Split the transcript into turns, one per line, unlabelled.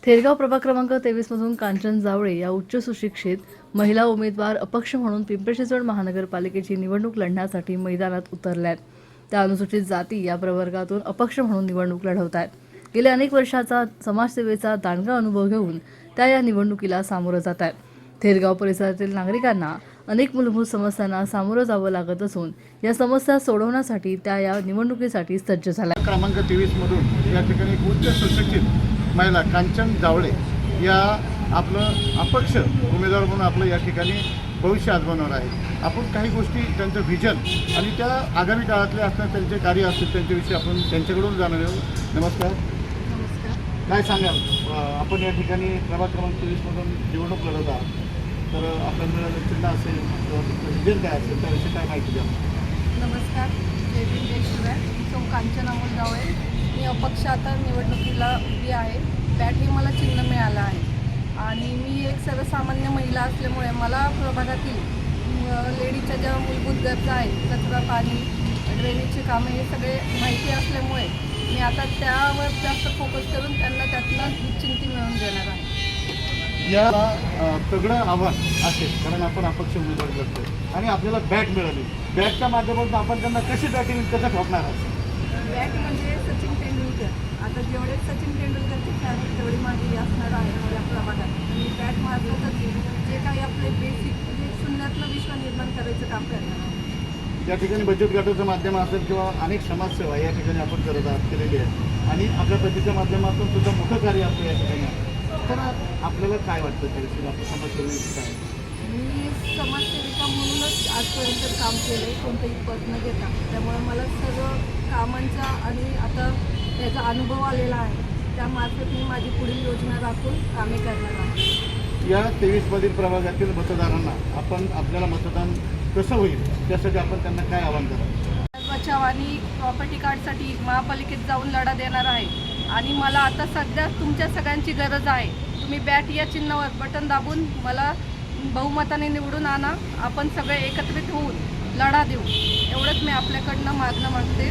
थेरगाव प्रभाग क्रमांक 23 मधून कांचन जावळे या उच्च सुशिक्षित महिला उमेदवार अपक्ष म्हणून पिंपरी चिंचवड महानगरपालिकेची निवडणूक लढण्यासाठी मैदानात उतरल्यात। त्या अनुसूचित जाती या प्रवर्गातून अपक्ष म्हणून निवडणूक लढवत आहेत। गेल्या अनेक वर्षाचा समाजसेवेचा दांडगा अनुभव घेऊन त्या या निवडणुकीला सामोरं जात आहेत। थेरगाव परिसरातील नागरिकांना अनेक मूलभूत समस्यांना सामोरं जावं लागत असून या समस्या सोडवण्यासाठी त्या या निवडणुकीसाठी सज्ज झाल्या।
क्रमांक 23 मधून या ठिकाणी एक उच्च सुशिक्षित महिला कांचन जावळे या आपलं अपक्ष उमेदवार म्हणून आपलं या ठिकाणी भविष्य आजमावणार आहे। आपण काही गोष्टी त्यांचं व्हिजन आणि त्या आगामी काळातले असणारे त्यांचे कार्य असतील त्यांच्याविषयी आपण त्यांच्याकडून जाणून घेऊ। नमस्कार। काय सांगाल, आपण या ठिकाणी प्रभाग क्रमांक 23 मधून निवडणूक लढवत आहात, तर आपल्याला मिळालेलं चिन्ह असेल किंवा तुमचं व्हिजन काय असेल त्याविषयी काय माहिती द्या।
नमस्कार, जय भीम जय शिवराय। मी कांचन अमोल जावळे, मी अपक्ष आता निवडणुकीला उभी आहे। बॅट हे मला चिन्ह मिळालं आहे आणि मी एक सर्वसामान्य महिला असल्यामुळे मला प्रभागातील लेडीजच्या ज्या मूलभूत गरजा आहेत, कचरा, पाणी, ड्रेनेजचे कामे हे सगळे माहिती असल्यामुळे मी आता त्यावर जास्त फोकस करून त्यांना त्यातनं चिंती मिळवून देणार आहे।
या तगडं आव्हान असेल कारण आपण अपक्ष उमेदवार करतो आणि आपल्याला बॅट मिळाली। बॅटच्या माध्यमातून आपण त्यांना कशी बॅटिंग कसं ठोकणार आहात?
बॅट म्हणजे सचिन तेंडुलकर। आता जेवढे सचिन तेंडुलकरचे फॅन आहेत तेवढी माझी असणार आहे या प्रभागात। आणि बॅट मार्फतच जे काही आपले बेसिक म्हणजे शून्यातलं विश्व निर्माण करायचं काम करणार आहे।
या ठिकाणी बचत गटाचं माध्यम असेल किंवा अनेक समाजसेवा या ठिकाणी आपण करत आहात केलेली आहे आणि आपल्या पतीच्या माध्यमातून सुद्धा मोठं कार्य आपलं या ठिकाणी आहे। तर आपल्याला काय वाटतं त्याविषयी आपलं समाजसेवेविषयी काय?
मी समाजसेविका म्हणूनच आजपर्यंत काम केलं आहे, कोणतंही पद न घेता। त्यामुळे मला सर्व कामांचा आणि आता त्याचा अनुभव आलेला आहे। त्यामार्फत मी माझी पुढील योजना राखून कामे करणार आहे।
या 23 मधील प्रभागातील मतदारांना आपण आपल्याला मतदान कसं होईल त्यासाठी आपण त्यांना काय आवाहन कराल?
बचाव आणि प्रॉपर्टी कार्डसाठी महापालिकेत जाऊन लढा देणार आहे आणि मला आता सध्या तुमच्या सगळ्यांची गरज आहे। तुम्ही बॅट या चिन्हावर बटन दाबून मला बहुमताने निवडून आणा। आपण सगळे एकत्रित होऊन लढा देऊ, एवढंच मी आपल्याकडनं मागणं मागते।